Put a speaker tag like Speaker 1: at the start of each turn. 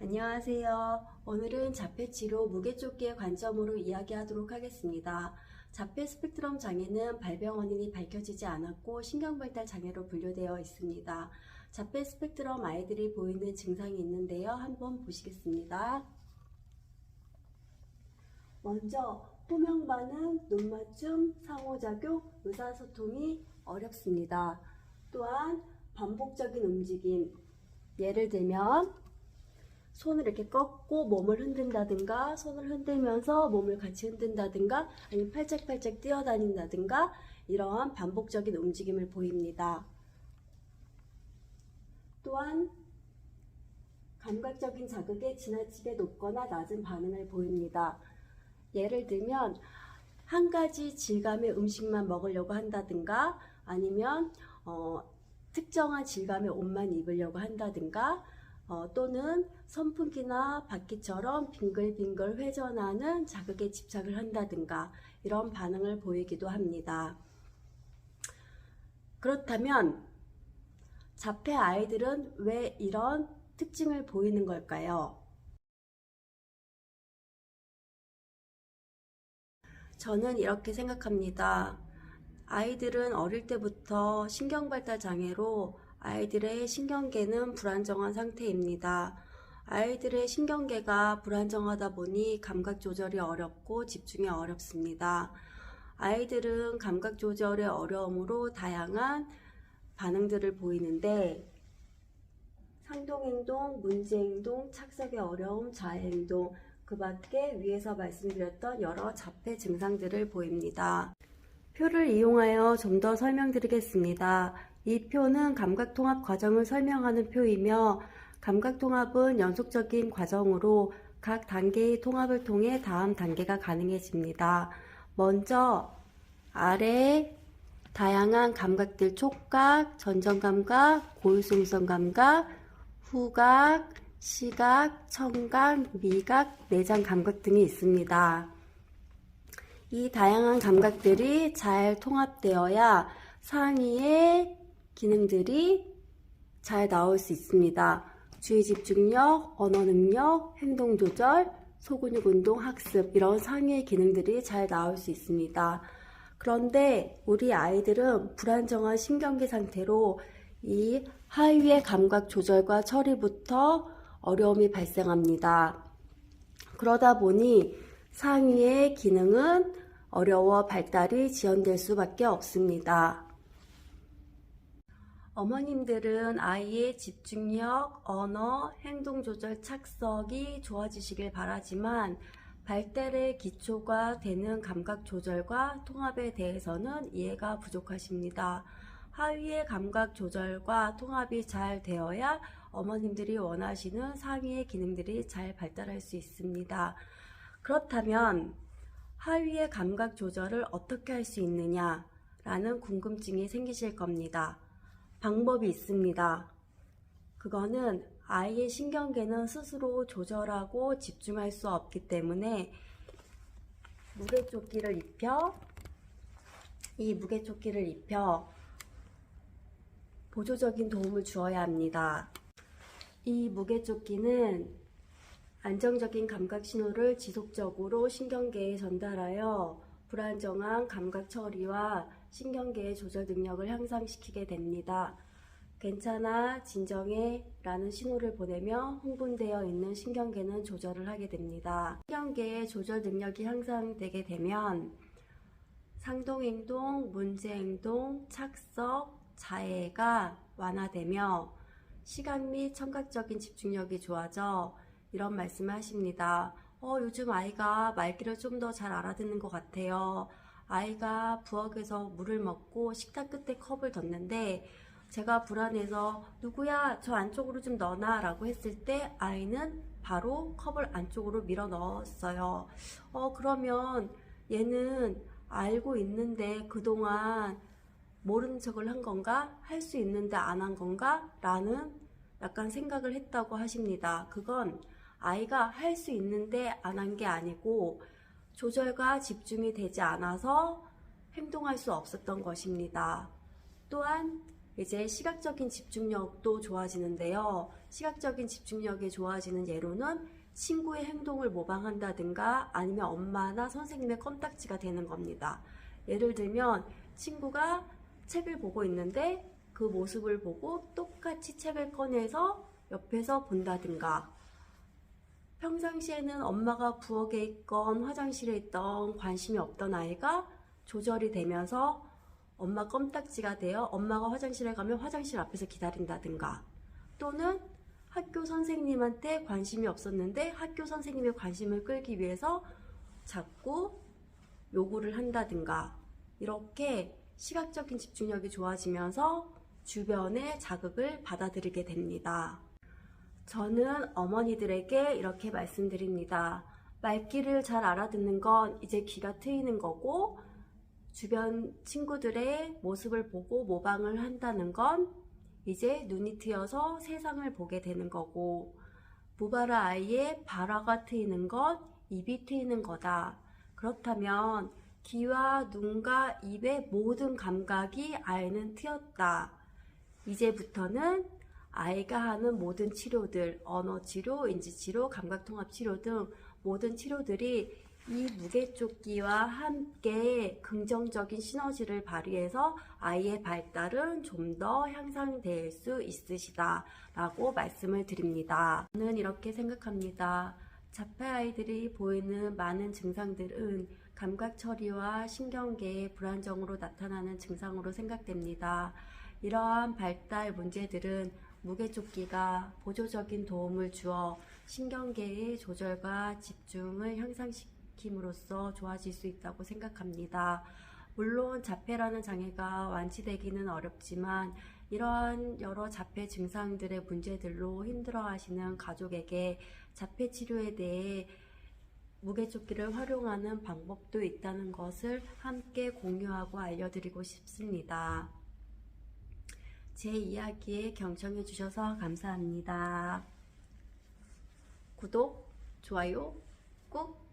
Speaker 1: 안녕하세요. 오늘은 자폐치료 무게쫓기의 관점으로 이야기하도록 하겠습니다. 자폐 스펙트럼 장애는 발병 원인이 밝혀지지 않았고 신경발달 장애로 분류되어 있습니다. 자폐 스펙트럼 아이들이 보이는 증상이 있는데요. 한번 보시겠습니다. 먼저 호명 반응, 눈 맞춤, 상호작용, 의사소통이 어렵습니다. 또한 반복적인 움직임, 예를 들면 손을 이렇게 꺾고 몸을 흔든다든가, 손을 흔들면서 몸을 같이 흔든다든가, 아니면 팔짝팔짝 뛰어다닌다든가, 이러한 반복적인 움직임을 보입니다. 또한 감각적인 자극에 지나치게 높거나 낮은 반응을 보입니다. 예를 들면 한 가지 질감의 음식만 먹으려고 한다든가, 아니면 특정한 질감의 옷만 입으려고 한다든가, 또는 선풍기나 바퀴처럼 빙글빙글 회전하는 자극에 집착을 한다든가 이런 반응을 보이기도 합니다. 그렇다면 자폐 아이들은 왜 이런 특징을 보이는 걸까요? 저는 이렇게 생각합니다. 아이들은 어릴 때부터 신경발달 장애로 아이들의 신경계는 불안정한 상태입니다. 아이들의 신경계가 불안정하다 보니 감각 조절이 어렵고 집중이 어렵습니다. 아이들은 감각 조절의 어려움으로 다양한 반응들을 보이는데 상동행동, 문제행동, 착석의 어려움, 자해행동, 그 밖에 위에서 말씀드렸던 여러 자폐 증상들을 보입니다. 표를 이용하여 좀 더 설명드리겠습니다. 이 표는 감각통합 과정을 설명하는 표이며 감각통합은 연속적인 과정으로 각 단계의 통합을 통해 다음 단계가 가능해집니다. 먼저 아래 다양한 감각들 촉각, 전정감각, 고유승성 감각, 후각, 시각, 청각, 미각, 내장 감각 등이 있습니다. 이 다양한 감각들이 잘 통합되어야 상위의 기능들이 잘 나올 수 있습니다. 주의 집중력, 언어 능력, 행동 조절, 소근육 운동, 학습 이런 상위의 기능들이 잘 나올 수 있습니다. 그런데 우리 아이들은 불안정한 신경계 상태로 이 하위의 감각 조절과 처리부터 어려움이 발생합니다. 그러다 보니 상위의 기능은 어려워 발달이 지연될 수밖에 없습니다. 어머님들은 아이의 집중력, 언어, 행동 조절, 착석이 좋아지시길 바라지만 발달의 기초가 되는 감각 조절과 통합에 대해서는 이해가 부족하십니다. 하위의 감각 조절과 통합이 잘 되어야 어머님들이 원하시는 상위의 기능들이 잘 발달할 수 있습니다. 그렇다면 하위의 감각 조절을 어떻게 할 수 있느냐 라는 궁금증이 생기실 겁니다. 방법이 있습니다. 그거는 아이의 신경계는 스스로 조절하고 집중할 수 없기 때문에 무게조끼를 입혀 보조적인 도움을 주어야 합니다. 이 무게조끼는 안정적인 감각 신호를 지속적으로 신경계에 전달하여 불안정한 감각 처리와 신경계의 조절 능력을 향상시키게 됩니다. 괜찮아, 진정해 라는 신호를 보내며 흥분되어 있는 신경계는 조절을 하게 됩니다. 신경계의 조절 능력이 향상되게 되면 상동행동, 문제행동, 착석, 자해가 완화되며 시각 및 청각적인 집중력이 좋아져 이런 말씀을 하십니다. 요즘 아이가 말귀를 좀 더 잘 알아듣는 것 같아요. 아이가 부엌에서 물을 먹고 식탁 끝에 컵을 뒀는데 제가 불안해서 누구야 저 안쪽으로 좀 넣어놔 라고 했을 때 아이는 바로 컵을 안쪽으로 밀어 넣었어요. 그러면 얘는 알고 있는데 그동안 모르는 척을 한 건가? 할 수 있는데 안 한 건가? 라는 약간 생각을 했다고 하십니다. 그건 아이가 할 수 있는데 안 한 게 아니고 조절과 집중이 되지 않아서 행동할 수 없었던 것입니다. 또한 이제 시각적인 집중력도 좋아지는데요. 시각적인 집중력이 좋아지는 예로는 친구의 행동을 모방한다든가 아니면 엄마나 선생님의 껌딱지가 되는 겁니다. 예를 들면 친구가 책을 보고 있는데 그 모습을 보고 똑같이 책을 꺼내서 옆에서 본다든가, 평상시에는 엄마가 부엌에 있건 화장실에 있던 관심이 없던 아이가 조절이 되면서 엄마 껌딱지가 되어 엄마가 화장실에 가면 화장실 앞에서 기다린다든가, 또는 학교 선생님한테 관심이 없었는데 학교 선생님의 관심을 끌기 위해서 자꾸 요구를 한다든가, 이렇게 시각적인 집중력이 좋아지면서 주변의 자극을 받아들이게 됩니다. 저는 어머니들에게 이렇게 말씀드립니다. 말귀를 잘 알아듣는 건 이제 귀가 트이는 거고, 주변 친구들의 모습을 보고 모방을 한다는 건 이제 눈이 트여서 세상을 보게 되는 거고, 무바라 아이의 바라가 트이는 건 입이 트이는 거다. 그렇다면 귀와 눈과 입의 모든 감각이 아이는 트였다. 이제부터는 아이가 하는 모든 치료들, 언어치료, 인지치료, 감각통합치료 등 모든 치료들이 이 무게쫓기와 함께 긍정적인 시너지를 발휘해서 아이의 발달은 좀 더 향상될 수 있으시다 라고 말씀을 드립니다. 저는 이렇게 생각합니다. 자폐 아이들이 보이는 많은 증상들은 감각 처리와 신경계의 불안정으로 나타나는 증상으로 생각됩니다. 이러한 발달 문제들은 무게쫓기가 보조적인 도움을 주어 신경계의 조절과 집중을 향상시킴으로써 좋아질 수 있다고 생각합니다. 물론 자폐라는 장애가 완치되기는 어렵지만 이러한 여러 자폐 증상들의 문제들로 힘들어하시는 가족에게 자폐 치료에 대해 무게쫓기를 활용하는 방법도 있다는 것을 함께 공유하고 알려드리고 싶습니다. 제 이야기에 경청해 주셔서 감사합니다. 구독, 좋아요 꾹